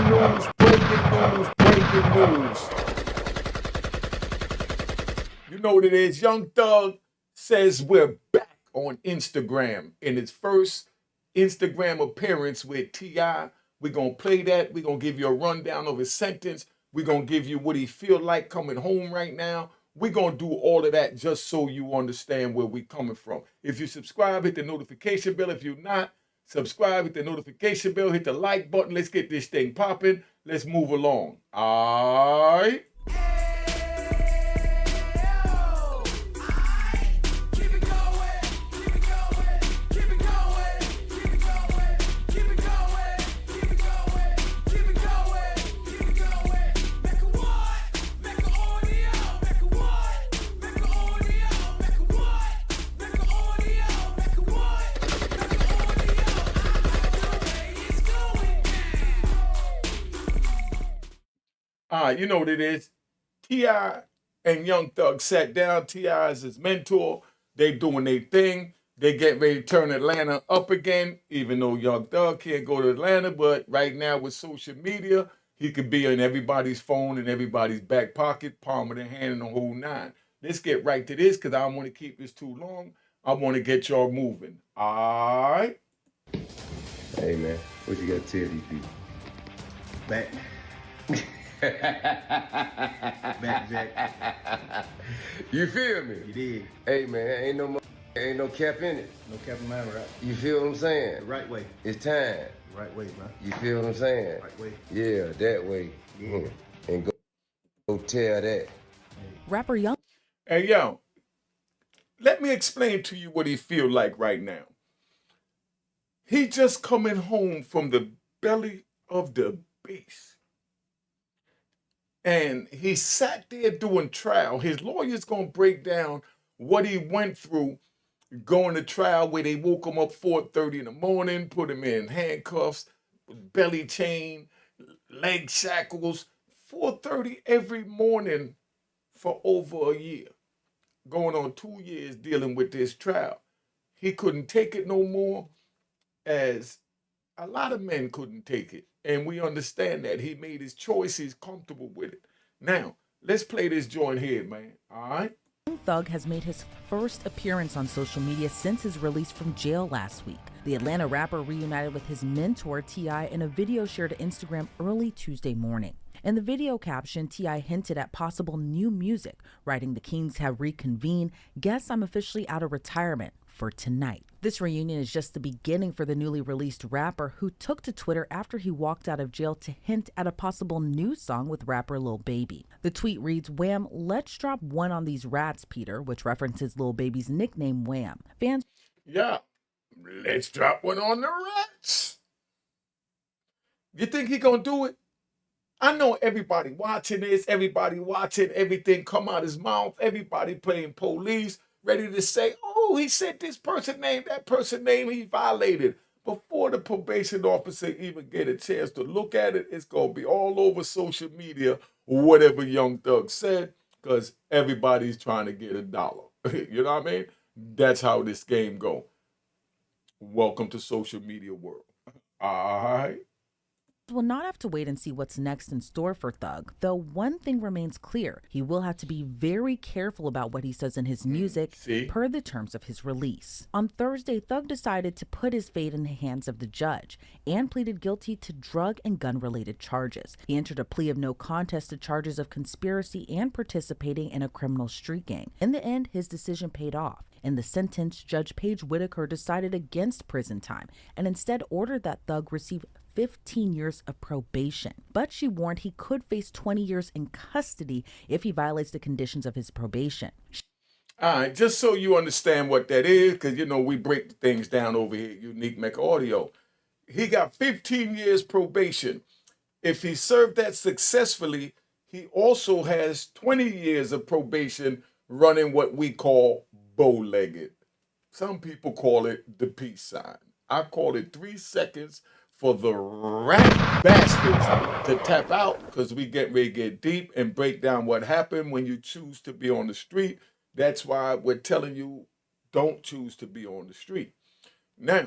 news, breaking news, breaking news. You know what it is. Young Thug says we're back on Instagram in its first Instagram appearance with T.I. We're going to play that. We're going to give you a rundown of his sentence. We're going to give you what he feel like coming home right now. We're going to do all of that just so you understand where we're coming from. If you subscribe, hit the notification bell. If you're not, subscribe, hit the notification bell, hit the like button. Let's get this thing popping. Let's move along. All right. You know what it is. T.I. and Young Thug sat down. T.I. is his mentor. They doing their thing. They get ready to turn Atlanta up again, even though Young Thug can't go to Atlanta. But right now with social media, he could be in everybody's phone and everybody's back pocket, palm of the hand, and the whole nine. Let's get right to this because I don't want to keep this too long. I want to get y'all moving. All right. Hey, man, what you got to tell these people? Back. Back, Jack. You feel me? You did. Hey, man, ain't no cap in it. No cap in mind, right? You feel what I'm saying? The right way. It's time. The right way, man. You feel what I'm saying? Right way. Yeah, that way. Yeah. And go tell that. Rapper Young. Hey, yo, let me explain to you what he feel like right now. He just coming home from the belly of the beast. And he sat there doing trial. His lawyer's going to break down what he went through going to trial where they woke him up 4:30 in the morning, put him in handcuffs, belly chain, leg shackles, 4:30 every morning for over a year. Going on 2 years dealing with this trial. He couldn't take it no more, as a lot of men couldn't take it. And we understand that. He made his choice. He's comfortable with it. Now, let's play this joint here, man. All right? Young Thug has made his first appearance on social media since his release from jail last week. The Atlanta rapper reunited with his mentor, T.I., in a video shared to Instagram early Tuesday morning. In the video caption, T.I. hinted at possible new music, writing, "The Kings have reconvened. Guess I'm officially out of retirement for tonight." This reunion is just the beginning for the newly released rapper, who took to Twitter after he walked out of jail to hint at a possible new song with rapper Lil Baby. The tweet reads, "Wham, let's drop one on these rats, Peter," which references Lil Baby's nickname Wham. Fans, Yeah, let's drop one on the rats. You think he gonna do it? I know everybody watching this, everybody watching everything come out his mouth, everybody playing police, ready to say, oh, he said this person name, that person name, he violated. Before the probation officer even get a chance to look at it, it's going to be all over social media, whatever Young Thug said, because everybody's trying to get a dollar. You know what I mean? That's how this game go. Welcome to social media world. All right. will not have to wait and see what's next in store for Thug, though one thing remains clear. He will have to be very careful about what he says in his music per the terms of his release. On Thursday, Thug decided to put his fate in the hands of the judge and pleaded guilty to drug and gun-related charges. He entered a plea of no contest to charges of conspiracy and participating in a criminal street gang. In the end, his decision paid off. In the sentence, Judge Paige Whitaker decided against prison time and instead ordered that Thug receive 15 years of probation. But she warned he could face 20 years in custody if he violates the conditions of his probation. All right, just so you understand what that is, because, you know, we break things down over here at Unique Mecca Audio. He got 15 years probation. If he served that successfully, he also has 20 years of probation running what we call bow-legged. Some people call it the peace sign. I call it 3 seconds for the rat bastards to tap out, because we get ready to get deep and break down what happened when you choose to be on the street. That's why we're telling you, don't choose to be on the street. Now,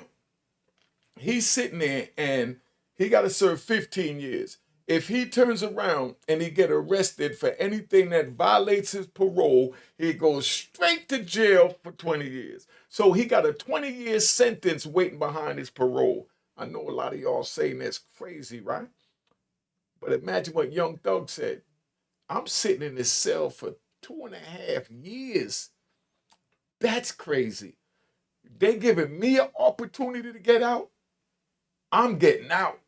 he's sitting there and he got to serve 15 years. If he turns around and he get arrested for anything that violates his parole, he goes straight to jail for 20 years. So he got a 20-year sentence waiting behind his parole. I know a lot of y'all saying that's crazy, right? But imagine what Young Thug said. I'm sitting in this cell for 2.5 years. That's crazy. They giving me an opportunity to get out. I'm getting out.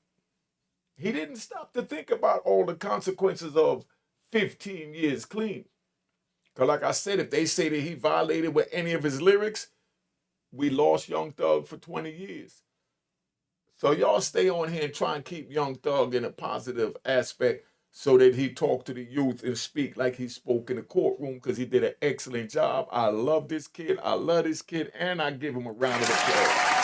He didn't stop to think about all the consequences of 15 years clean. Because like I said, if they say that he violated with any of his lyrics, we lost Young Thug for 20 years. So y'all stay on here and try and keep Young Thug in a positive aspect so that he talk to the youth and speak like he spoke in the courtroom, because he did an excellent job. I love this kid. I love this kid. And I give him a round of applause.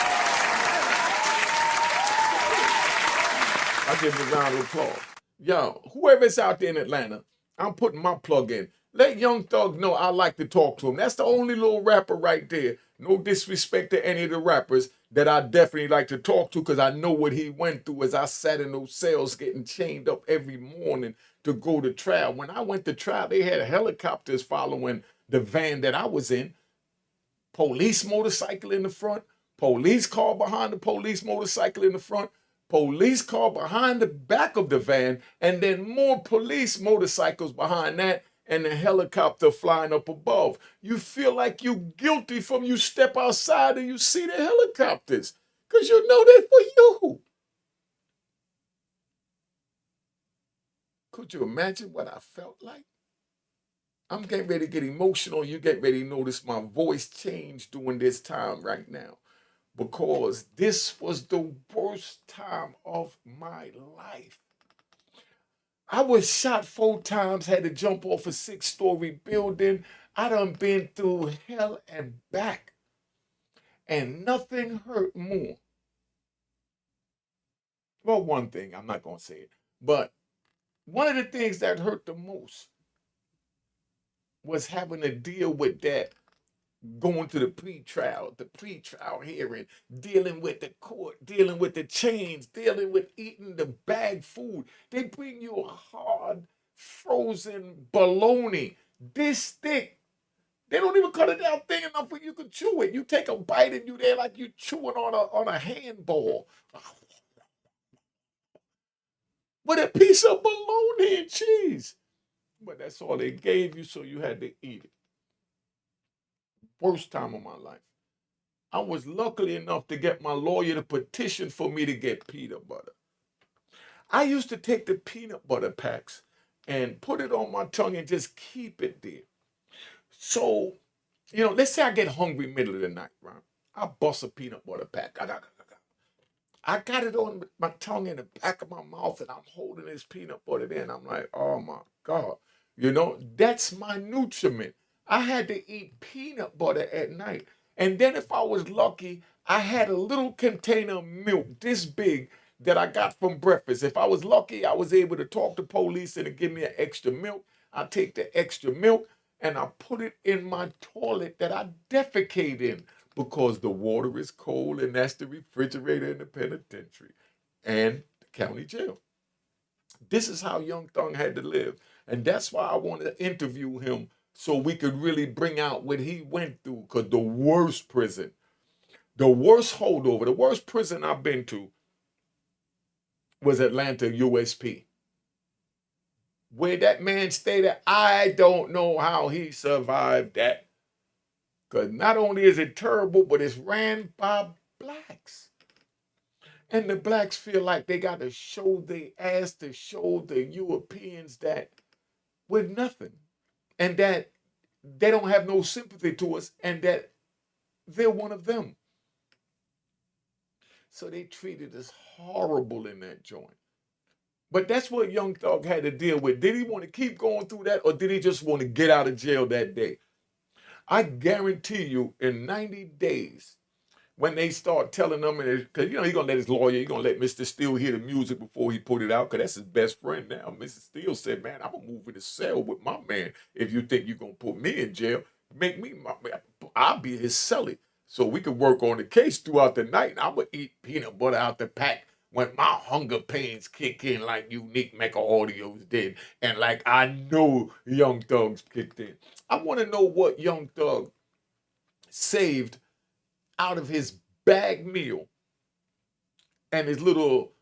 I give him a round of applause. Yo, whoever's out there in Atlanta, I'm putting my plug in. Let Young Thug know I like to talk to him. That's the only little rapper right there. No disrespect to any of the rappers that I definitely like to talk to, because I know what he went through as I sat in those cells getting chained up every morning to go to trial. When I went to trial, they had helicopters following the van that I was in. Police motorcycle in the front, police car behind the police motorcycle in the front, police car behind the back of the van, and then more police motorcycles behind that, and the helicopter flying up above. You feel like you guilty from you step outside and you see the helicopters, because you know they're for you. Could you imagine what I felt like? I'm getting ready to get emotional. You get ready to notice my voice change during this time right now, because this was the worst time of my life. I was shot 4 times, had to jump off a 6-story building. I done been through hell and back, and nothing hurt more. Well, one thing, I'm not going to say it, but one of the things that hurt the most was having to deal with that, going to the pre-trial hearing, dealing with the court, dealing with the chains, dealing with eating the bagged food. They bring you a hard, frozen bologna this thick. They don't even cut it down thin enough where you can chew it. You take a bite and you there like you chewing on a handball. With a piece of bologna and cheese. But that's all they gave you, so you had to eat it. Worst time of my life. I was lucky enough to get my lawyer to petition for me to get peanut butter. I used to take the peanut butter packs and put it on my tongue and just keep it there. So, let's say I get hungry middle of the night, right? I bust a peanut butter pack. I got it on my tongue in the back of my mouth, and I'm holding this peanut butter there, and I'm like, oh my God. That's my nutriment. I had to eat peanut butter at night. And then if I was lucky, I had a little container of milk this big that I got from breakfast. If I was lucky, I was able to talk to police and to give me an extra milk. I take the extra milk and I put it in my toilet that I defecate in, because the water is cold, and that's the refrigerator in the penitentiary and the county jail. This is how Young Thug had to live. And that's why I wanted to interview him, so we could really bring out what he went through. Because the worst prison, the worst holdover, the worst prison I've been to was Atlanta USP. Where that man stayed at, I don't know how he survived that. Because not only is it terrible, but it's ran by blacks. And the blacks feel like they got to show their ass to show the Europeans that we're nothing. And that they don't have no sympathy to us, and that they're one of them. So they treated us horrible in that joint. But that's what Young Thug had to deal with. Did he want to keep going through that, or did he just want to get out of jail that day? I guarantee you, in 90 days, when they start telling them, because he's gonna let his lawyer, he's gonna let Mr. Steele hear the music before he put it out, because that's his best friend now. Mr. Steele said, man, I'm gonna move in the cell with my man. If you think you're gonna put me in jail, make me I'll be his cellie. So we could work on the case throughout the night, and I would eat peanut butter out the pack when my hunger pains kick in like unique Mecca audios did, and like I know Young Thug's kicked in. I want to know what Young Thug saved out of his bag meal and his little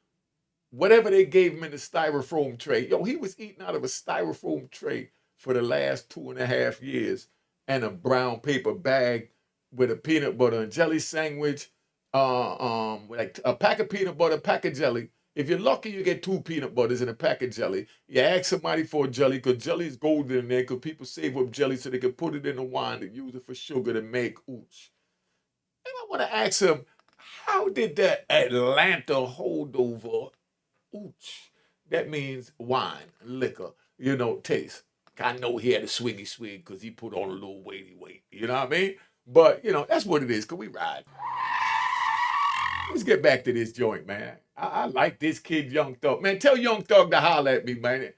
whatever they gave him in the styrofoam tray. Yo, he was eating out of a styrofoam tray for the last 2.5 years and a brown paper bag with a peanut butter and jelly sandwich, like a pack of peanut butter, a pack of jelly. If you're lucky, you get 2 peanut butters and a pack of jelly. You ask somebody for a jelly because jelly is golden in there because people save up jelly so they can put it in the wine and use it for sugar to make ooch. And I want to ask him, how did that Atlanta holdover ooch? That means wine, liquor, taste. I know he had a swiggy swig because he put on a little weighty weight. You know what I mean? But, that's what it is. Can we ride? Let's get back to this joint, man. I like this kid, Young Thug. Man, tell Young Thug to holler at me, man.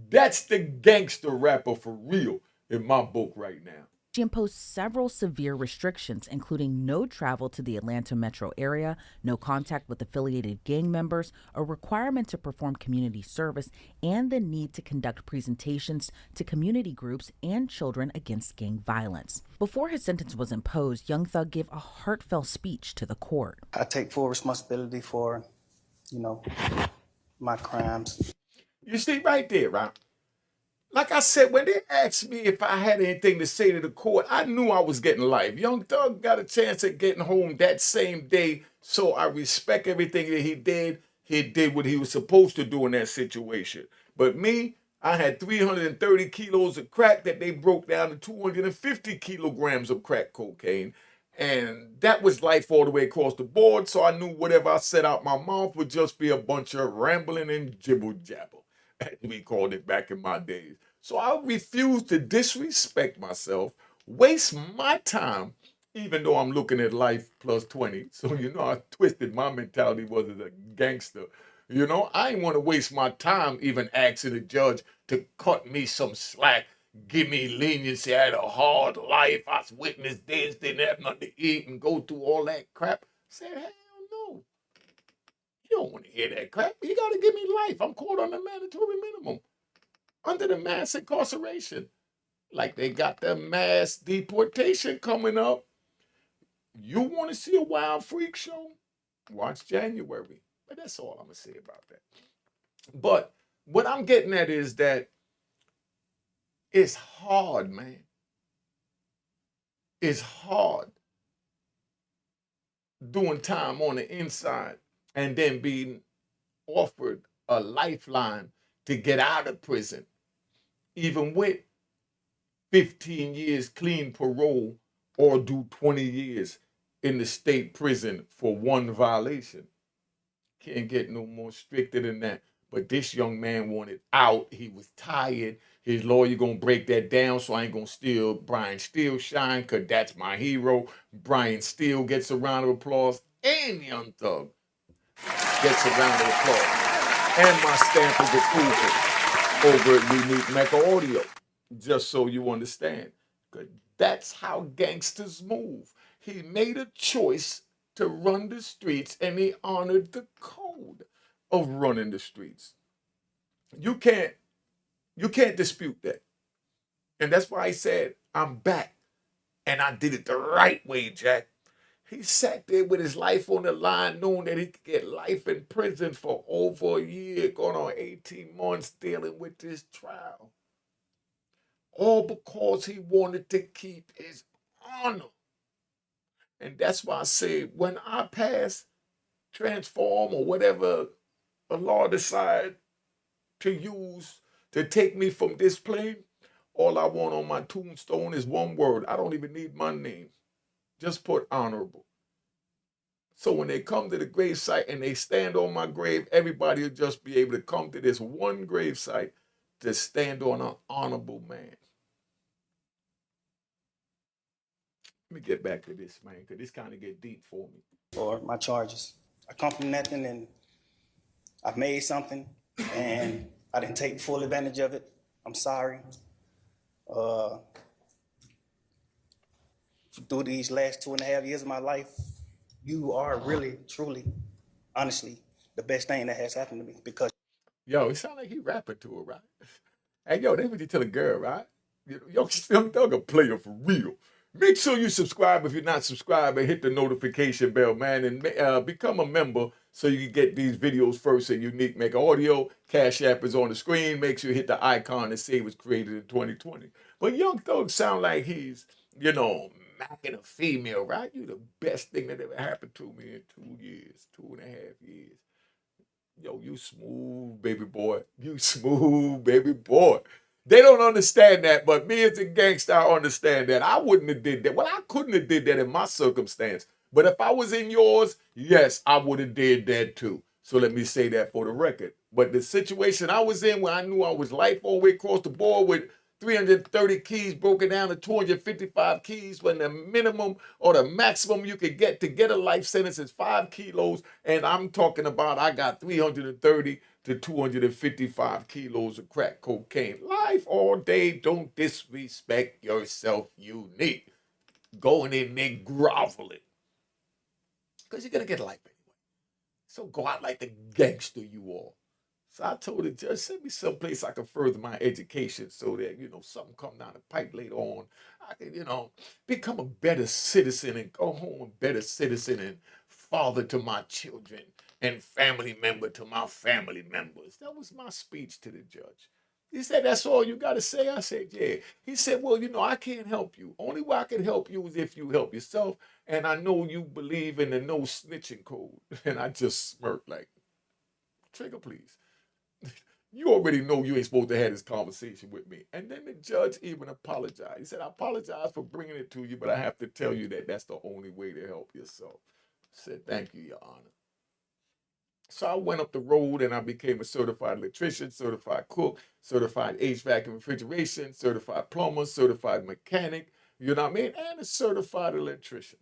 That's the gangster rapper for real in my book right now. She imposed several severe restrictions, including no travel to the Atlanta metro area, no contact with affiliated gang members, a requirement to perform community service, and the need to conduct presentations to community groups and children against gang violence. Before his sentence was imposed, Young Thug gave a heartfelt speech to the court. I take full responsibility for, my crimes. You see right there, right? Like I said, when they asked me if I had anything to say to the court, I knew I was getting life. Young Thug got a chance at getting home that same day, so I respect everything that he did. He did what he was supposed to do in that situation. But me, I had 330 kilos of crack that they broke down to 250 kilograms of crack cocaine. And that was life all the way across the board, so I knew whatever I said out my mouth would just be a bunch of rambling and jibble-jabble, as we called it back in my days. So I refuse to disrespect myself, waste my time, even though I'm looking at life plus 20. So, how twisted my mentality was as a gangster. I ain't want to waste my time even asking the judge to cut me some slack, give me leniency. I had a hard life. I witnessed this, didn't have nothing to eat, and go through all that crap. I said, hell no. You don't want to hear that crap. You got to give me life. I'm caught on the mandatory minimum under the mass incarceration. Like they got the mass deportation coming up. You want to see a wild freak show? Watch January. But that's all I'm going to say about that. But what I'm getting at is that it's hard, man. It's hard doing time on the inside and then being offered a lifeline to get out of prison, even with 15 years clean parole or do 20 years in the state prison for one violation. Can't get no more stricter than that. But this young man wanted out. He was tired. His lawyer gonna break that down, so I ain't gonna steal Brian Steele shine, because that's my hero. Brian Steele gets a round of applause, and Young Thug gets a round of applause. And my stamp of approval over at Unique Mecca Audio, just so you understand. Because that's how gangsters move. He made a choice to run the streets, and he honored the code of running the streets. You can't dispute that. And that's why he said, I'm back. And I did it the right way, Jack. He sat there with his life on the line, knowing that he could get life in prison for over a year, going on 18 months dealing with this trial. All because he wanted to keep his honor. And that's why I say, when I pass, transform, or whatever the law decide to use to take me from this plane, all I want on my tombstone is one word. I don't even need my name. Just put honorable. So when they come to the gravesite and they stand on my grave, everybody will just be able to come to this one gravesite to stand on an honorable man. Let me get back to this, man, because this kind of get deep for me. For my charges. I come from nothing and I've made something and I didn't take full advantage of it. I'm sorry. Through these last 2.5 years of my life, you are really, truly, honestly, the best thing that has happened to me because Yo, it sound like he rapping to her, right? Hey, yo, that's what you tell a girl, right? Yo, Young Thug a player for real. Make sure you subscribe if you're not subscribed and hit the notification bell, man, and become a member so you can get these videos first and unique. Make audio. Cash App is on the screen. Make sure you hit the icon and say it was created in 2020. But Young Thug sound like he's, macking a female, right? You the best thing that ever happened to me in 2 years, 2.5 years. Yo, you smooth, baby boy. You smooth, baby boy. They don't understand that, but me as a gangster, I understand that. I wouldn't have did that. Well, I couldn't have did that in my circumstance. But if I was in yours, yes, I would have did that too. So let me say that for the record. But the situation I was in where I knew I was life all the way across the board with 330 keys broken down to 255 keys when the minimum or the maximum you could get to get a life sentence is 5 kilos. And I'm talking about I got 330 to 255 kilos of crack cocaine. Life all day. Don't disrespect yourself, unique. Going in there groveling. Because you're going to get life anyway. So go out like the gangster you are. So I told the judge, send me someplace I can further my education so that, something come down the pipe later on. I can, become a better citizen and go home a better citizen and father to my children and family member to my family members. That was my speech to the judge. He said, that's all you got to say? I said, yeah. He said, well, I can't help you. Only way I can help you is if you help yourself. And I know you believe in the no snitching code. And I just smirked like, trigger, please. You already know you ain't supposed to have this conversation with me. And then the judge even apologized. He said, I apologize for bringing it to you, but I have to tell you that that's the only way to help yourself. I said, thank you, Your Honor. So I went up the road and I became a certified electrician, certified cook, certified HVAC and refrigeration, certified plumber, certified mechanic, you know what I mean? And a certified electrician.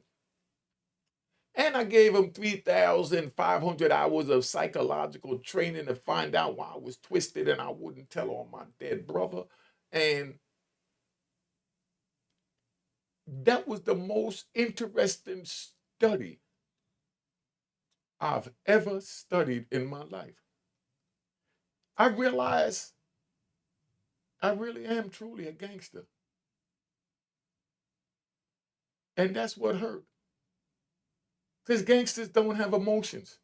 And I gave him 3,500 hours of psychological training to find out why I was twisted and I wouldn't tell on my dead brother. And that was the most interesting study I've ever studied in my life. I realized I really am truly a gangster. And that's what hurt. Because gangsters don't have emotions.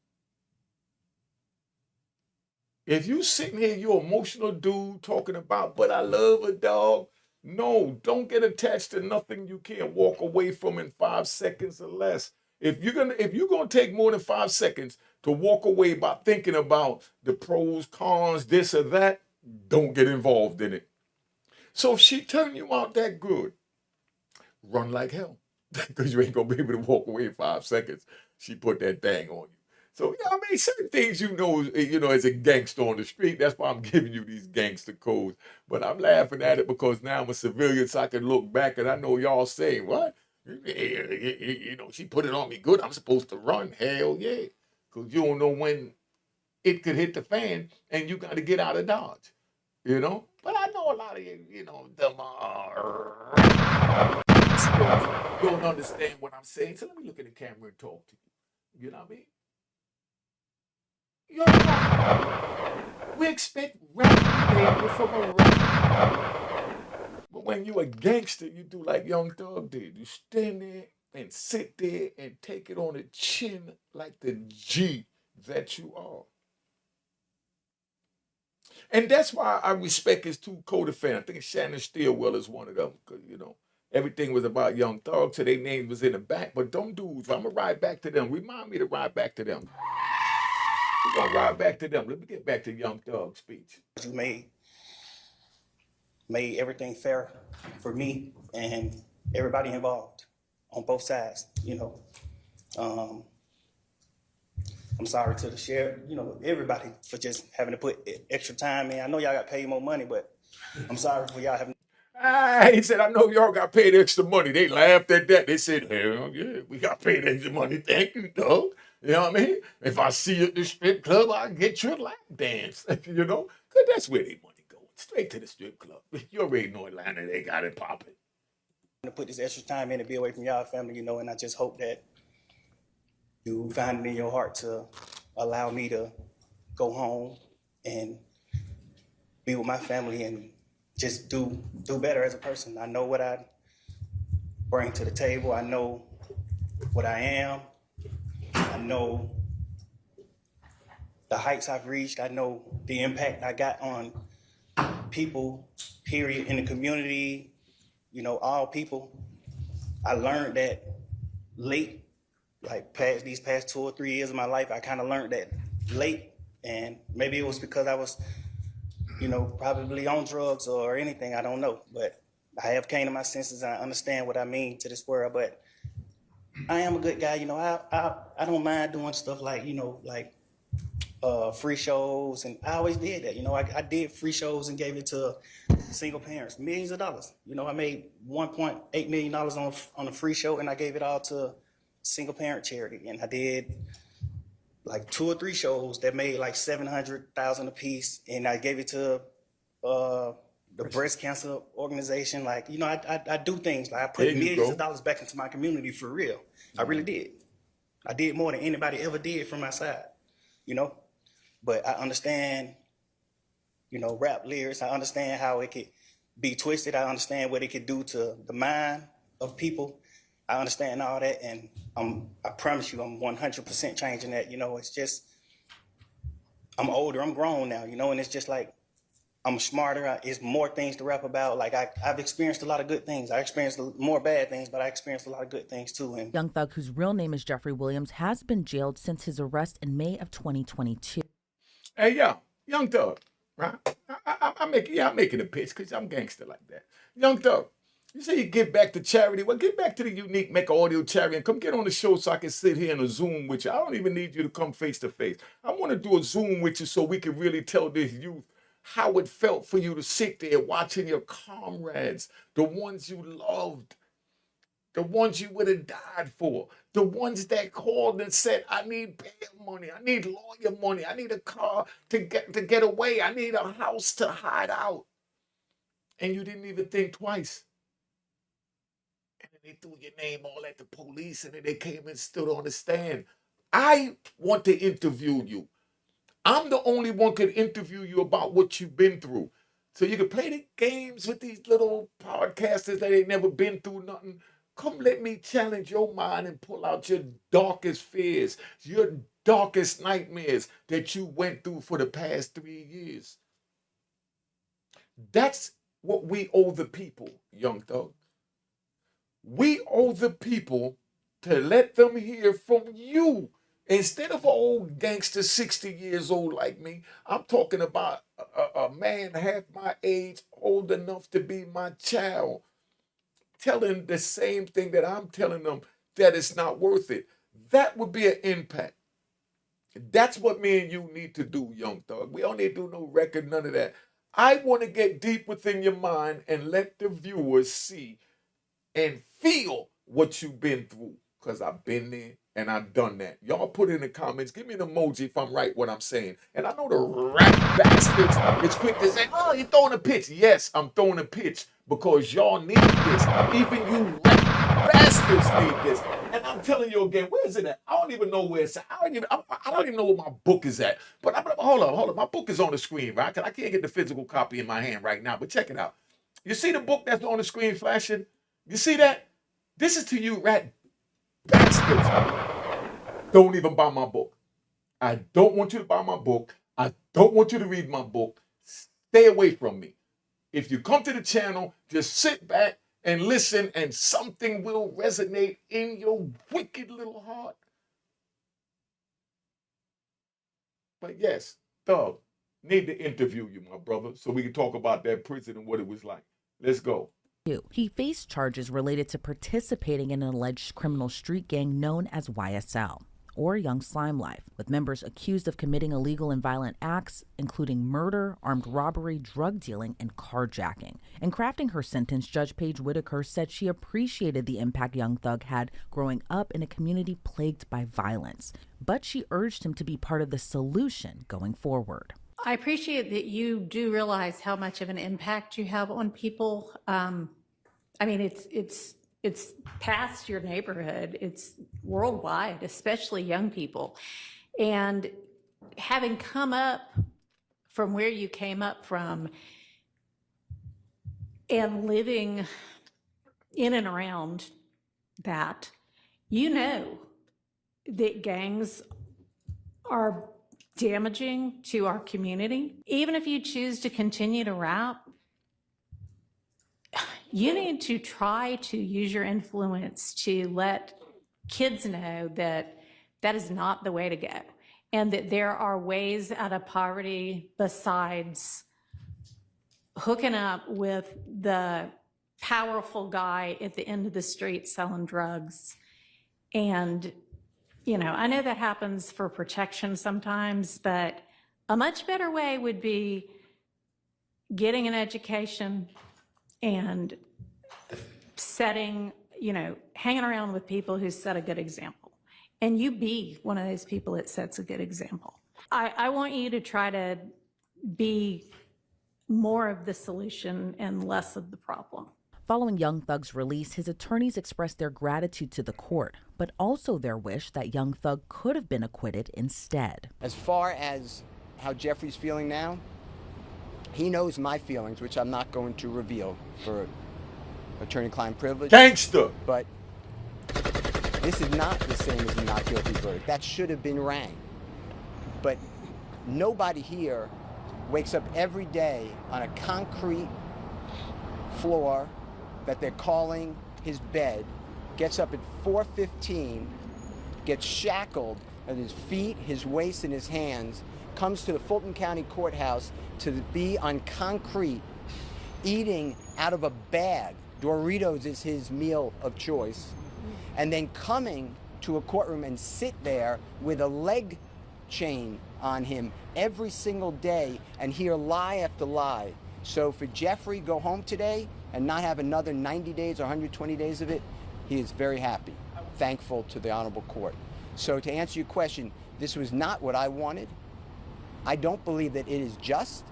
If you sitting here, you're an emotional dude talking about, but I love a dog. No, don't get attached to nothing you can't walk away from in 5 seconds or less. If you're gonna take more than 5 seconds to walk away by thinking about the pros, cons, this or that, don't get involved in it. So if she turned you out that good, run like hell. Because you ain't gonna be able to walk away in 5 seconds. She put that thing on you. So certain things as a gangster on the street. That's why I'm giving you these gangster codes. But I'm laughing at it because now I'm a civilian, so I can look back and I know y'all saying, what? She put it on me good. I'm supposed to run. Hell yeah. Because you don't know when it could hit the fan and you got to get out of Dodge. But I know a lot of them don't understand what I'm saying. So let me look at the camera and talk to you. You know what I mean? We expect rap behavior from a rap. But when you a gangster, you do like Young Thug did. You stand there and sit there and take it on the chin like the G that you are. And that's why I respect his two co-defendants. I think Shannon Steelwell is one of them. Because, everything was about Young Thug, so their name was in the back. But them dudes, I'm going to ride back to them. Remind me to ride back to them. We're going to ride back to them. Let me get back to Young Thug's speech. you made everything fair for me and everybody involved on both sides, I'm sorry to the sheriff, everybody for just having to put extra time in. I know y'all got paid more money, but I'm sorry for y'all having. He said, I know y'all got paid extra money. They laughed at that. They said, hell yeah, we got paid extra money. Thank you, dog. You know what I mean? If I see you at the strip club, I'll get you a lap dance, Because that's where they money going. Straight to the strip club. You already know Atlanta, they got it popping. To put this extra time in to be away from y'all family, and I just hope that you find it in your heart to allow me to go home and be with my family and just do better as a person. I know what I bring to the table. I know what I am. I know the heights I've reached. I know the impact I got on people, period, in the community, all people. I learned that late, like these past 2 or 3 years of my life, I kind of learned that late. And maybe it was because I was, probably on drugs or anything, I don't know. But I have came to my senses and I understand what I mean to this world. But I am a good guy, I don't mind doing stuff like, free shows, and I always did that. I did free shows and gave it to single parents, millions of dollars. I made $1.8 million on a free show, and I gave it all to single parent charity. And I did like 2 or 3 shows that made like $700,000 a piece, and I gave it to the breast cancer organization. Like, I do things like I put millions of dollars back into my community for real. I really did. I did more than anybody ever did from my side, But I understand, rap lyrics. I understand how it could be twisted. I understand what it could do to the mind of people. I understand all that, and I promise you, I'm 100% changing that. It's just, I'm older, I'm grown now, and it's just like, I'm smarter. It's more things to rap about. Like I've experienced a lot of good things. I experienced more bad things, but I experienced a lot of good things too. And Young Thug, whose real name is Jeffrey Williams, has been jailed since his arrest in May of 2022. Hey, yo, Young Thug, right? I'm making a pitch because I'm gangster like that. Young Thug, you say you give back to charity. Well, get back to the unique Mecca audio charity and come get on the show so I can sit here in a Zoom with you. I don't even need you to come face to face. I want to do a Zoom with you so we can really tell this youth how it felt for you to sit there watching your comrades, the ones you loved, the ones you would have died for, the ones that called and said, I need bail money, I need lawyer money, I need a car to get away, I need a house to hide out. And you didn't even think twice. And then they threw your name all at the police, and then they came and stood on the stand. I want to interview you. I'm the only one could interview you about what you've been through. So you can play the games with these little podcasters that ain't never been through nothing. Come let me challenge your mind and pull out your darkest fears, your darkest nightmares that you went through for the past 3 years. That's what we owe the people, Young Thug. We owe the people to let them hear from you. Instead of an old gangster 60 years old like me, I'm talking about a man half my age, old enough to be my child, telling the same thing that I'm telling them, that it's not worth it. That would be an impact. That's what me and you need to do, Young Thug. We don't need to do no record, none of that. I want to get deep within your mind and let the viewers see and feel what you've been through, because I've been there and I've done that. Y'all put in the comments, give me an emoji if I'm right what I'm saying. And I know the rap bastards is quick to say, oh, you're throwing a pitch. Yes, I'm throwing a pitch because y'all need this. Even you rap bastards need this. And I'm telling you again, where is it at? I don't even know where it's at. I don't even know where my book is at. But hold on. My book is on the screen, right? Because I can't get the physical copy in my hand right now. But check it out. You see the book that's on the screen flashing? You see that? This is to you, rat bastards. Don't even buy my book. I don't want you to buy my book. I don't want you to read my book. Stay away from me. If you come to the channel, just sit back and listen, and something will resonate in your wicked little heart. But yes, Thug, need to interview you, my brother, so we can talk about that prison and what it was like. Let's go. He faced charges related to participating in an alleged criminal street gang known as YSL, or Young Slime Life, with members accused of committing illegal and violent acts, including murder, armed robbery, drug dealing, and carjacking. In crafting her sentence, Judge Paige Whitaker said she appreciated the impact Young Thug had growing up in a community plagued by violence, but she urged him to be part of the solution going forward. I appreciate that you do realize how much of an impact you have on people. I mean, it's past your neighborhood. It's worldwide, especially young people. And having come up from where you came up from and living in and around that, you know that gangs are damaging to our community. Even if you choose to continue to rap, you need to try to use your influence to let kids know that that is not the way to go, and that there are ways out of poverty besides hooking up with the powerful guy at the end of the street selling drugs. And, you know, I know that happens for protection sometimes, but a much better way would be getting an education and setting, you know, hanging around with people who set a good example. And you be one of those people that sets a good example. I want you to try to be more of the solution and less of the problem. Following Young Thug's release, his attorneys expressed their gratitude to the court, but also their wish that Young Thug could have been acquitted instead. As far as how Jeffrey's feeling now, he knows my feelings, which I'm not going to reveal for attorney-client privilege. Gangster! But this is not the same as a not guilty verdict. That should have been rang. But nobody here wakes up every day on a concrete floor that they're calling his bed, gets up at 4:15, gets shackled at his feet, his waist, and his hands, comes to the Fulton County Courthouse to be on concrete, eating out of a bag. Doritos is his meal of choice. And then coming to a courtroom and sit there with a leg chain on him every single day and hear lie after lie. So for Jeffrey go home today and not have another 90 days or 120 days of it, he is very happy, thankful to the honorable court. So to answer your question, this was not what I wanted. I don't believe that it is just,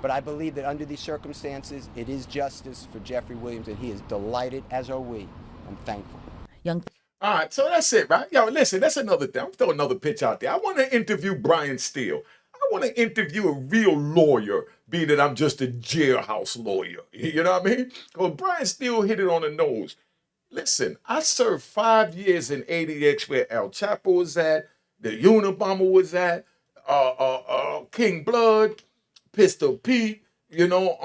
but I believe that under these circumstances, it is justice for Jeffrey Williams, and he is delighted, as are we. I'm thankful. All right, so that's it, right? Yo, listen, that's another thing. I'm throwing another pitch out there. I want to interview Brian Steele. I want to interview a real lawyer, being that I'm just a jailhouse lawyer. You know what I mean? Well, Brian Steele hit it on the nose. Listen, I served 5 years in ADX where El Chapo was at, the Unabomber was at, King Blood, Pistol Pete, you know,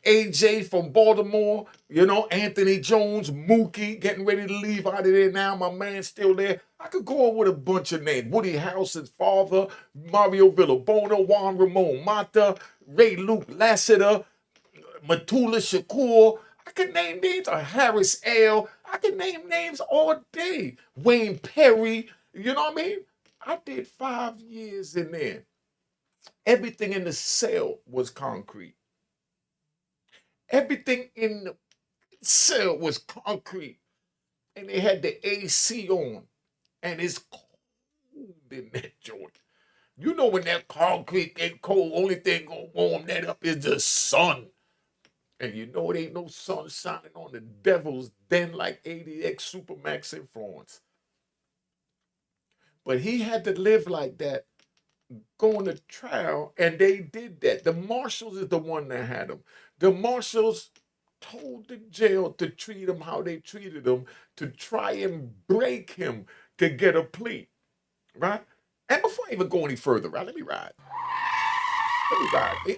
AJ from Baltimore, you know, Anthony Jones, Mookie, getting ready to leave out of there now. My man's still there. I could go on with a bunch of names. Woody Harrelson's father, Mario Villabona, Juan Ramon Mata, Ray Luke Lassiter, Matula Shakur. I could name names. Harris L. I could name names all day. Wayne Perry. You know what I mean? I did 5 years in there. Everything in the cell was concrete. Everything in the cell was concrete. And they had the AC on. And it's cold in that joint. You know when that concrete get cold, only thing gonna warm that up is the sun. And you know it ain't no sun shining on the devil's den like ADX Supermax influence. But he had to live like that, going to trial, and they did that. The marshals is the one that had him. The marshals told the jail to treat him how they treated him, to try and break him to get a plea, right? And before I even go any further, right, let me ride.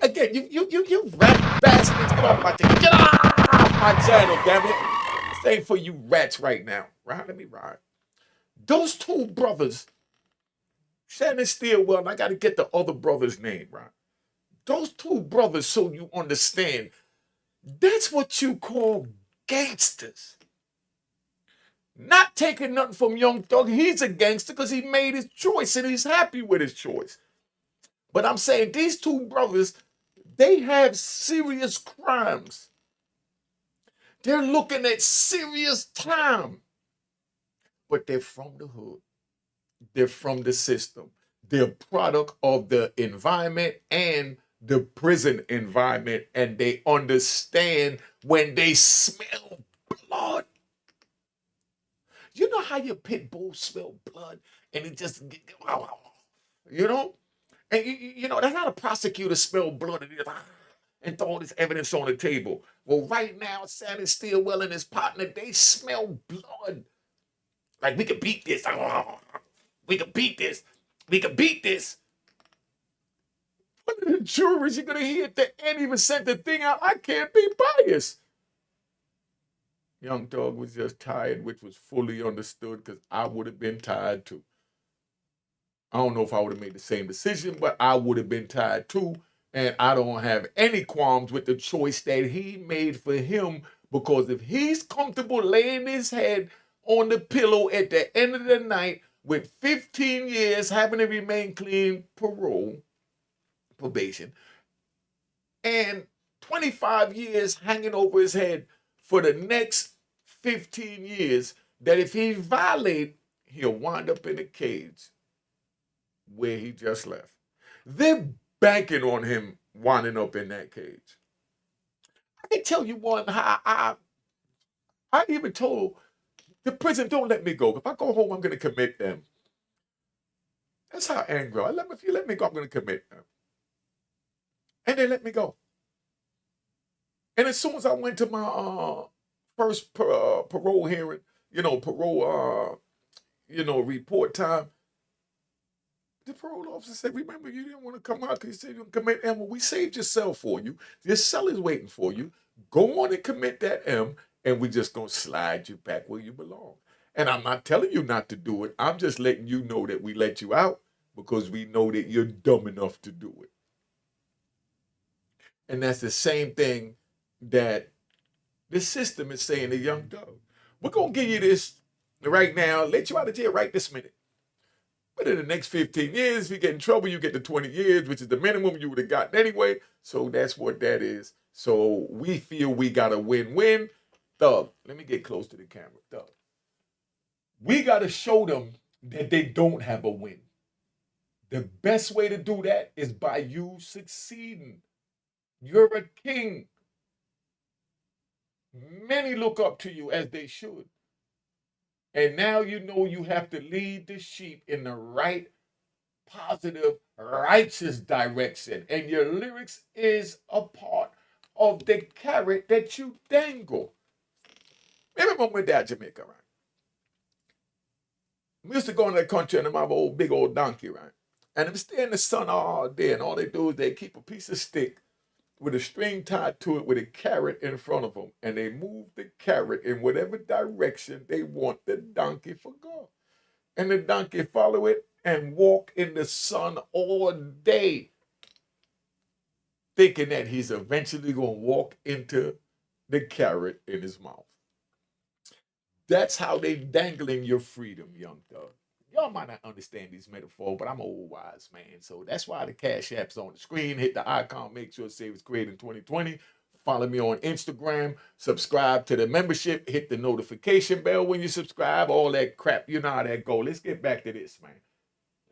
Again, you rat bastards, get off my channel. Get off my channel, damn it. This ain't for you rats right now, right? Let me ride. Those two brothers, Shannon Steelwell, and I got to get the other brother's name, right? Those two brothers, so you understand, that's what you call gangsters. Not taking nothing from Young Thug. He's a gangster because he made his choice and he's happy with his choice. But I'm saying these two brothers, they have serious crimes. They're looking at serious time. But they're from the hood. They're from the system. They're product of the environment and the prison environment. And they understand when they smell blood. You know how your pit bull smell blood and it just, you know? And you know, that's how the prosecutor smell blood and throw all this evidence on the table. Well, right now, Sandy Stillwell and his partner, they smell blood. Like, we could beat this. We could beat this. We could beat this. One of the jurors you're going to hear at the end even sent the thing out, I can't be biased. Young Thug was just tired, which was fully understood because I would have been tired too. I don't know if I would have made the same decision, but I would have been tired too. And I don't have any qualms with the choice that he made for him, because if he's comfortable laying his head on the pillow at the end of the night with 15 years having to remain clean, probation, and 25 years hanging over his head for the next 15 years, that if he violates, he'll wind up in a cage where he just left. They're banking on him winding up in that cage. I can tell you one, how I even told the prison, don't let me go. If I go home, I'm going to commit them. That's how angry I am. If you let me go, I'm going to commit them. And they let me go. And as soon as I went to my first parole hearing, parole, report time, the parole officer said, remember, you didn't want to come out because you said you commit M. Well, we saved your cell for you. Your cell is waiting for you. Go on and commit that M, and we're just going to slide you back where you belong. And I'm not telling you not to do it. I'm just letting you know that we let you out because we know that you're dumb enough to do it. And that's the same thing that the system is saying to Young Thug. We're going to give you this right now, let you out of jail right this minute. But in the next 15 years, if you get in trouble, you get the 20 years, which is the minimum you would have gotten anyway. So that's what that is. So we feel we got a win-win. Thug, let me get close to the camera. Thug, we got to show them that they don't have a win. The best way to do that is by you succeeding. You're a king. Many look up to you as they should. And now you know you have to lead the sheep in the right, positive, righteous direction. And your lyrics is a part of the carrot that you dangle. Remember when we're down Jamaica, right? We used to go in that country and them have a big old donkey, right? And them stay in the sun all day, and all they do is they keep a piece of stick with a string tied to it with a carrot in front of them, and they move the carrot in whatever direction they want the donkey to go. And the donkey follow it and walk in the sun all day, thinking that he's eventually going to walk into the carrot in his mouth. That's how they dangling your freedom, Young Thug. Y'all might not understand these metaphors, but I'm an old wise man. So that's why the Cash App's on the screen. Hit the icon, make sure it says it's created in 2020. Follow me on Instagram. Subscribe to the membership. Hit the notification bell when you subscribe. All that crap. You know how that go. Let's get back to this, man.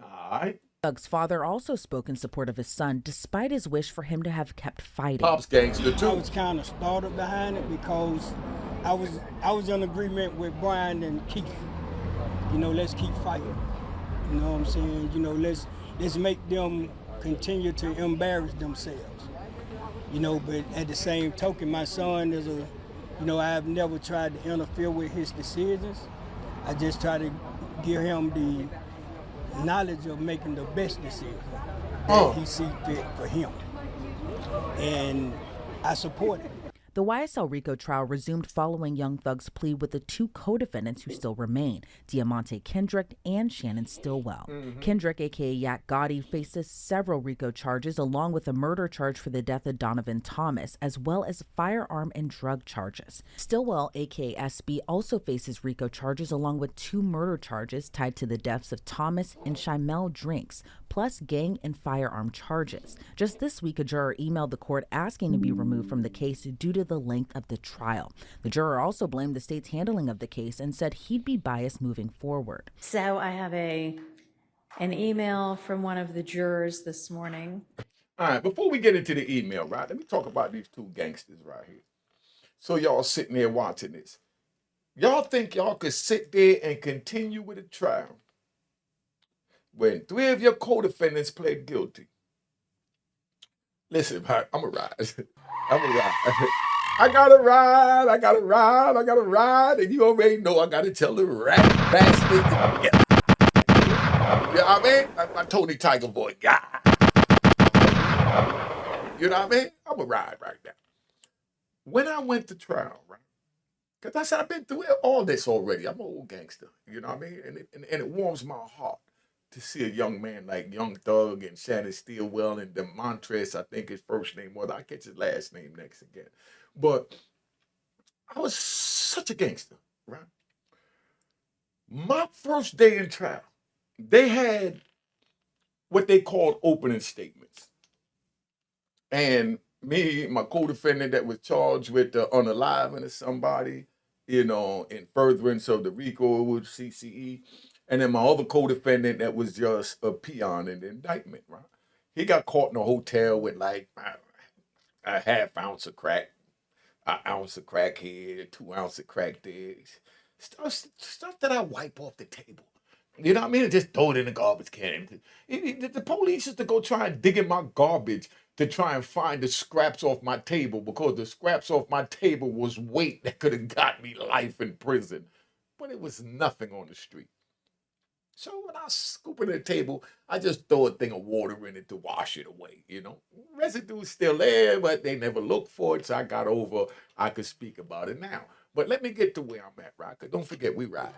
All right. Thug's father also spoke in support of his son, despite his wish for him to have kept fighting. Pop's gangster too. I was kind of startled behind it because I was in agreement with Brian and Keith. You know, let's keep fighting. You know what I'm saying? You know, let's make them continue to embarrass themselves. You know, but at the same token, my son is I've never tried to interfere with his decisions. I just try to give him the knowledge of making the best decision that he sees fit for him. And I support it. The YSL RICO trial resumed following Young Thug's plea with the two co-defendants who still remain, Diamante Kendrick and Shannon Stillwell. Kendrick, a.k.a. Yak Gotti, faces several RICO charges along with a murder charge for the death of Donovan Thomas, as well as firearm and drug charges. Stillwell, a.k.a. SB, also faces RICO charges along with two murder charges tied to the deaths of Thomas and Shimel Drinks, plus gang and firearm charges. Just this week, a juror emailed the court asking to be removed from the case due to the length of the trial. The juror also blamed the state's handling of the case and said he'd be biased moving forward. So I have an email from one of the jurors this morning. All right, before we get into the email, right, let me talk about these two gangsters right here. So y'all sitting there watching this. Y'all think y'all could sit there and continue with the trial when 3 of your co-defendants pled guilty. Listen, I'm a ride. I'm a ride. I gotta ride, I gotta ride, I gotta ride, and you already know I gotta tell the rat bastard to get. You know what I mean? Like my Tony Tiger boy. Yeah. You know what I mean? I'm a ride right now. When I went to trial, right? Because I said I've been through all this already. I'm an old gangster. You know what I mean? And it warms my heart to see a young man like Young Thug and Shannon Steelwell and Demontres, I think his first name was. I catch his last name next again. But I was such a gangster, right? My first day in trial, they had what they called opening statements. And me, my co-defendant that was charged with the unaliving of somebody, in furtherance of the RICO with CCE. And then my other co-defendant that was just a peon in the indictment, right? He got caught in a hotel with like a half ounce of crack, an ounce of crack here, 2 ounces of crack there. Stuff that I wipe off the table. You know what I mean? And just throw it in the garbage can. The police used to go try and dig in my garbage to try and find the scraps off my table because the scraps off my table was weight that could have got me life in prison. But it was nothing on the street. So when I scoop it at the table, I just throw a thing of water in it to wash it away, Residue's still there, but they never looked for it, so I got over, I could speak about it now. But let me get to where I'm at, right? Because don't forget, we ride.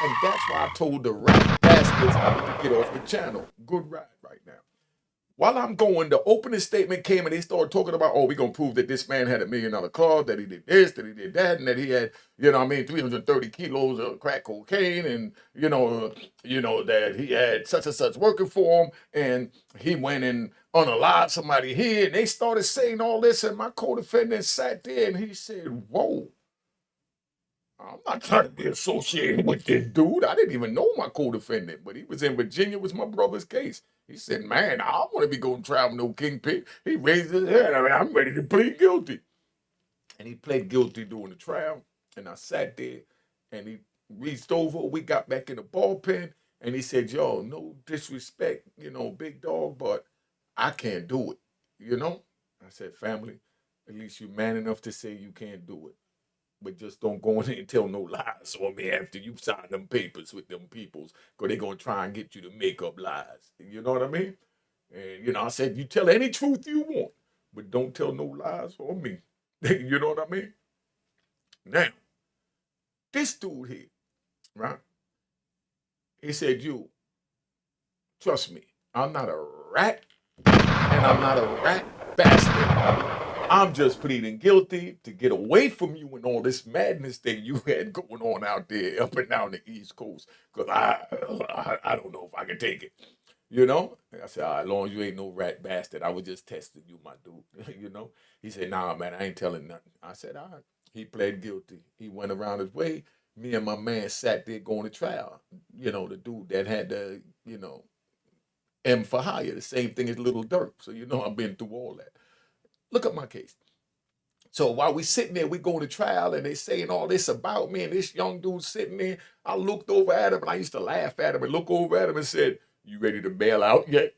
And that's why I told the rat bastards to get off the channel. Good ride right now. While I'm going, the opening statement came and they started talking about, we're going to prove that this man had $1 million car, that he did this, that he did that, and that he had, 330 kilos of crack cocaine, and, that he had such and such working for him, and he went and unalived somebody here, and they started saying all this, and my co-defendant sat there and he said, whoa. I'm not trying to be associated with this dude. I didn't even know my co-defendant, but he was in Virginia. It was my brother's case. He said, man, I don't want to be going to trial with no kingpin. He raised his head. I'm ready to plead guilty. And he pled guilty during the trial. And I sat there and he reached over. We got back in the ballpen and he said, yo, no disrespect, big dog, but I can't do it, I said, family, at least you're man enough to say you can't do it. But just don't go in there and tell no lies on me after you sign them papers with them peoples, because they're going to try and get you to make up lies. You know what I mean? And, I said, you tell any truth you want, but don't tell no lies on me. You know what I mean? Now, this dude here, right? He said, you, trust me, I'm not a rat, and I'm not a rat bastard. I'm just pleading guilty to get away from you and all this madness that you had going on out there up and down the East Coast. Because I don't know if I can take it. I said, as long as you ain't no rat bastard, I was just testing you, my dude. He said, nah, man, I ain't telling nothing. I said, all right. He pled guilty. He went around his way. Me and my man sat there going to trial. The dude that had the, M for hire, the same thing as Little Dirk. So, I've been through all that. Look at my case. So while we sitting there, we going to trial and they saying all this about me and this young dude sitting there, I looked over at him and I used to laugh at him and look over at him and said, you ready to bail out yet?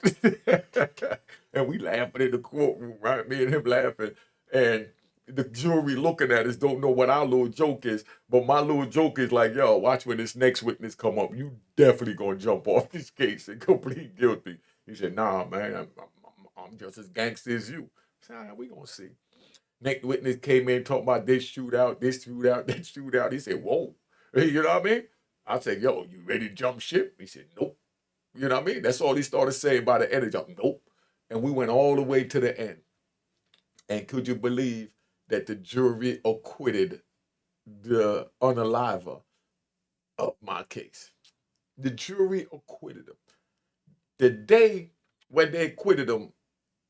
And we laughing in the courtroom, right? Me and him laughing. And the jury looking at us don't know what our little joke is, but my little joke is like, yo, watch when this next witness come up. You definitely going to jump off this case and go plead guilty. He said, nah, man, I'm just as gangster as you. I said, all right, we going to see. Next witness came in talking about this shootout, that shootout. He said, whoa. You know what I mean? I said, yo, you ready to jump ship? He said, nope. You know what I mean? That's all he started saying by the end of jump. Nope. And we went all the way to the end. And could you believe that the jury acquitted the unaliver of my case? The jury acquitted him. The day when they acquitted him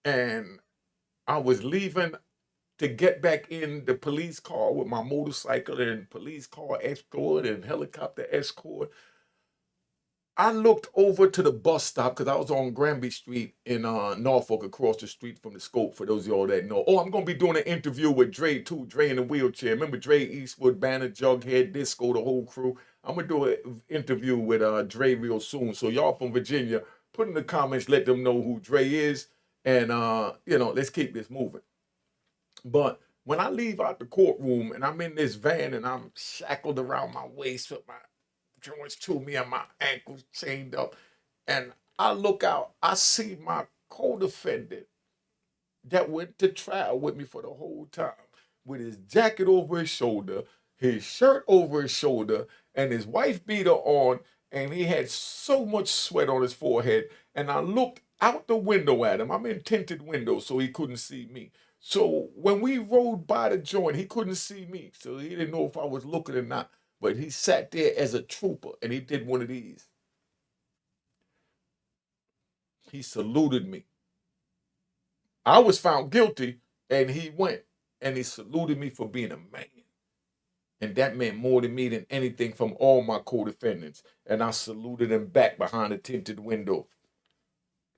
and I was leaving to get back in the police car with my motorcycle and police car escort and helicopter escort, I looked over to the bus stop because I was on Granby Street in Norfolk, across the street from the Scope, for those of y'all that know. Oh, I'm going to be doing an interview with Dre, too. Dre in the wheelchair. Remember Dre, Eastwood, Banner, Jughead, Disco, the whole crew? I'm going to do an interview with Dre real soon. So y'all from Virginia, put in the comments, let them know who Dre is. And, let's keep this moving. But when I leave out the courtroom and I'm in this van and I'm shackled around my waist with my joints to me and my ankles chained up, and I look out, I see my co-defendant that went to trial with me for the whole time, with his jacket over his shoulder, his shirt over his shoulder, and his wife beater on, and he had so much sweat on his forehead. And I looked out the window at him. I'm in tinted windows, so he couldn't see me. So when we rode by the joint, he couldn't see me, so he didn't know if I was looking or not. But he sat there as a trooper, and he did one of these. He saluted me. I was found guilty, and he went, and he saluted me for being a man. And that meant more to me than anything from all my co-defendants. And I saluted him back behind the tinted window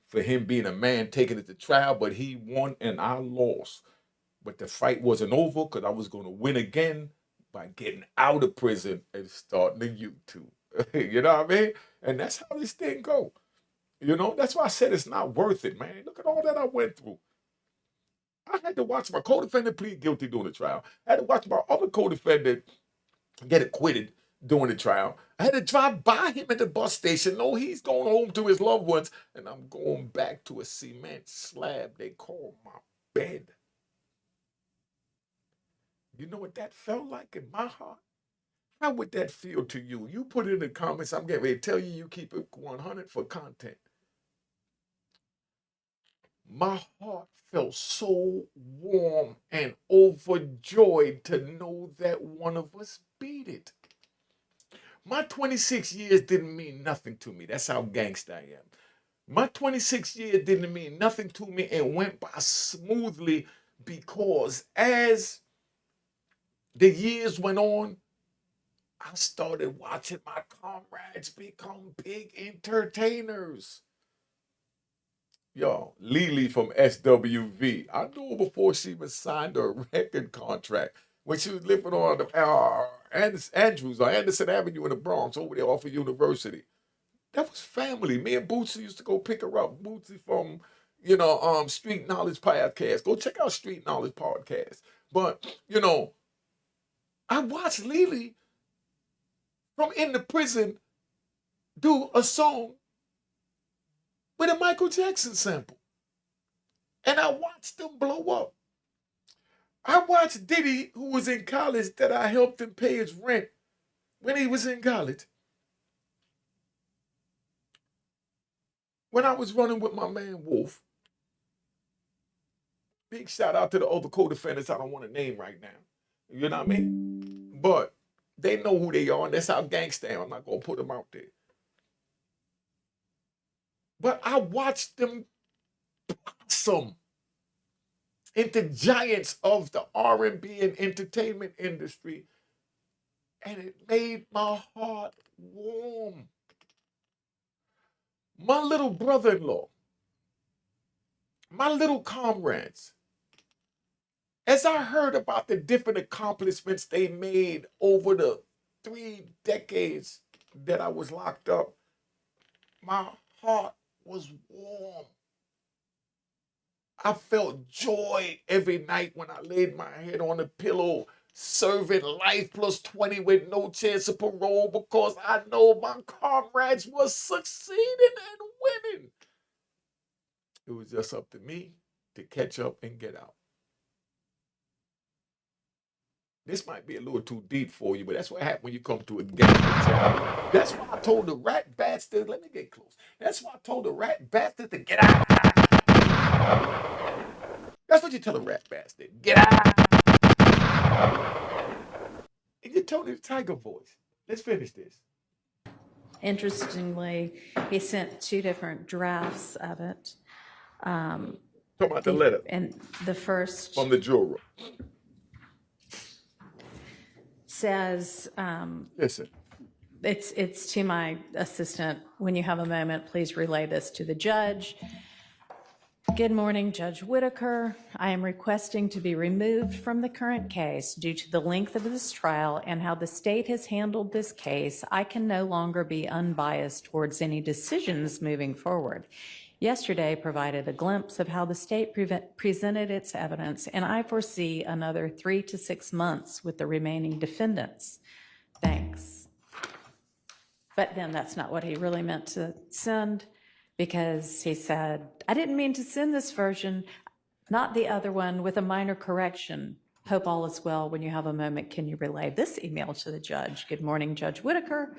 for him being a man taking it to trial, but he won and I lost. But the fight wasn't over because I was going to win again by getting out of prison and starting a YouTube. You know what I mean? And that's how this thing go. That's why I said it's not worth it, man. Look at all that I went through. I had to watch my co-defendant plead guilty during the trial. I had to watch my other co-defendant get acquitted during the trial. I had to drive by him at the bus station. No, he's going home to his loved ones, and I'm going back to a cement slab they call my bed. You know what that felt like in my heart? How would that feel to you? You put it in the comments. I'm getting ready to tell you, you keep it 100 for content. My heart felt so warm and overjoyed to know that one of us beat it. My 26 years didn't mean nothing to me. That's how gangsta I am. My 26 years didn't mean nothing to me and went by smoothly because as the years went on, I started watching my comrades become big entertainers. Yo, Lily from SWV. I knew her before she even signed a record contract when she was living on the Anderson Avenue in the Bronx over there off of University. That was family. Me and Bootsy used to go pick her up. Bootsy from, Street Knowledge Podcast. Go check out Street Knowledge Podcast. But, I watched Lily from in the prison do a song with a Michael Jackson sample. And I watched them blow up. I watched Diddy, who was in college, that I helped him pay his rent when he was in college. When I was running with my man Wolf, big shout out to the other co-defendants I don't want to name right now. You know what I mean? But they know who they are, and that's how gangsta I'm not going to put them out there. But I watched them blossom into giants of the R&B and entertainment industry, and it made my heart warm. My little brother-in-law, my little comrades, as I heard about the different accomplishments they made over the 3 decades that I was locked up, my heart was warm. I felt joy every night when I laid my head on the pillow, serving life plus 20 with no chance of parole because I know my comrades were succeeding and winning. It was just up to me to catch up and get out. This might be a little too deep for you, but that's what happens when you come to a gang channel. That's why I told the rat bastard, let me get close. That's why I told the rat bastard to get out. That's what you tell a rat bastard. Get out. And you told it the tiger voice. Let's finish this. Interestingly, he sent 2 different drafts of it. Talk about the letter. And the first from the juror. says, Listen. It's to my assistant. When you have a moment, please relay this to the judge. Good morning, Judge Whitaker. I am requesting to be removed from the current case due to the length of this trial and how the state has handled this case. I can no longer be unbiased towards any decisions moving forward. Yesterday provided a glimpse of how the state presented its evidence, and I foresee another 3 to 6 months with the remaining defendants. Thanks. But then that's not what he really meant to send, because he said, I didn't mean to send this version, not the other one, with a minor correction. Hope all is well. When you have a moment, can you relay this email to the judge? Good morning, Judge Whitaker.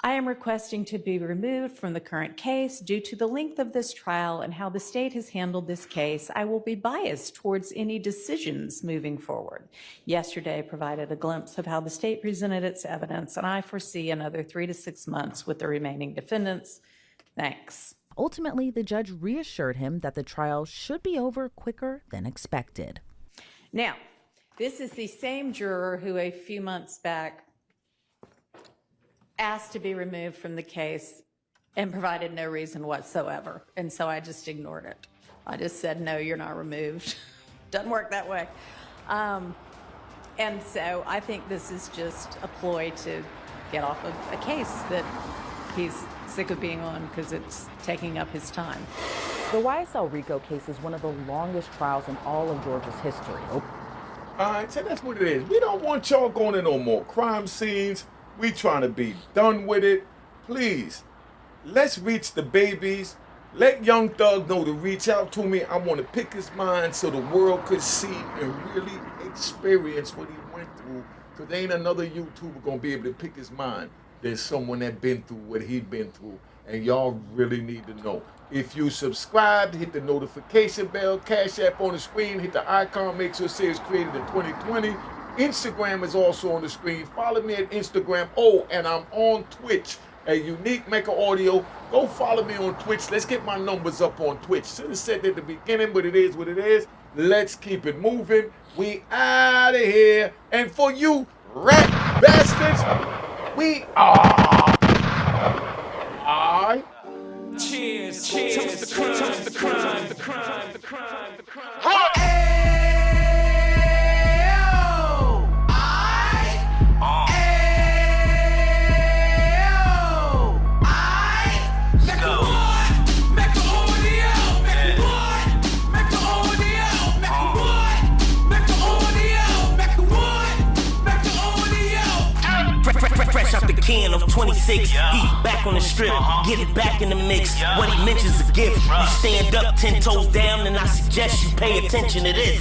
I am requesting to be removed from the current case due to the length of this trial and how the state has handled this case. I will be biased towards any decisions moving forward. Yesterday provided a glimpse of how the state presented its evidence, and I foresee another 3 to 6 months with the remaining defendants. Thanks. Ultimately, the judge reassured him that the trial should be over quicker than expected. Now, this is the same juror who a few months back asked to be removed from the case and provided no reason whatsoever. And so I just ignored it. I just said, no, you're not removed. Doesn't work that way. And so I think this is just a ploy to get off of a case that he's sick of being on because it's taking up his time. The YSL RICO case is one of the longest trials in all of Georgia's history. All right, so that's what it is. We don't want y'all going to no more crime scenes. We trying to be done with it. Please, let's reach the babies. Let Young Thug know to reach out to me. I want to pick his mind so the world could see and really experience what he went through. Because there ain't another YouTuber going to be able to pick his mind. There's someone that been through what he'd been through. And y'all really need to know. If you subscribed, hit the notification bell, Cash App on the screen, hit the icon, make sure it says created in 2020. Instagram is also on the screen. Follow me at Instagram. Oh, and I'm on Twitch, a Unique Mecca Audio. Go follow me on Twitch. Let's get my numbers up on Twitch. Should have said at the beginning, but it is what it is. Let's keep it moving. We out of here. And for you rat bastards, we are. All right. Cheers, cheers, the crime, the crime, the crime, the crime, the crime. Fresh out the can of 26, he back on the strip, getting back in the mix. What he mentions a gift. You stand up 10 toes down, and I suggest you pay attention to this.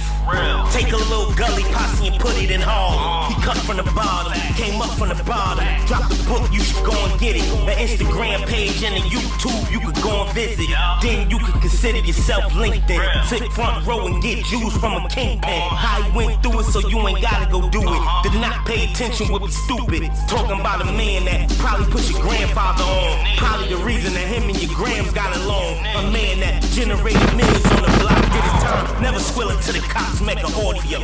Take a little gully posse and put it in hall. He cut from the bottom, came up from the bottom. Drop the book, you should go and get it. The Instagram page and the YouTube, you could go and visit. Then you could consider yourself LinkedIn. Sit front row and get juice from a kingpin. How he went through it, so you ain't gotta go do it. Did not pay attention would be stupid. Talking about a man that probably put your grandfather on. Probably the reason that him and your grams got along. A man that generated millions on the block, did his time, never squilling to the cops, Mecca Audio.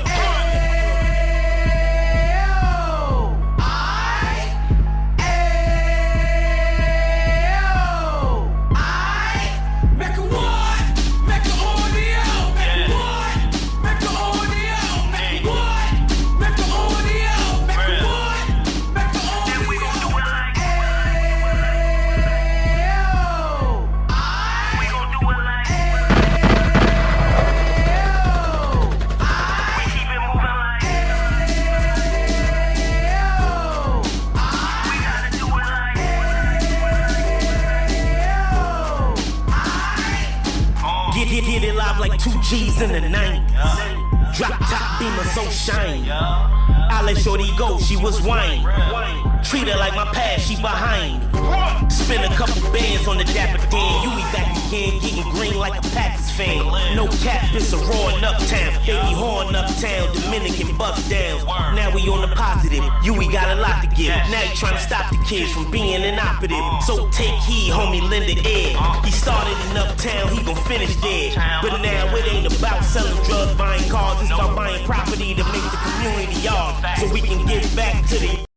Get it live like 2 G's in the 90s. Drop top beamer so shiny. I let shorty go, she was whining. Treat her like my past, she behind me. Spend a couple bands on the dapper Dan. You be back again, getting green like a Packers fan. No cap, it's a roaring uptown. Baby horn uptown, Dominican bust downs. Now we on the positive, you we got a lot to give. Now you trying to stop the kids from being inoperative. So take heed, homie, lend it air. He started in uptown, he gon' finish there. But now it ain't about selling drugs, buying cars. It's about buying property to make the community ours. So we can give back to the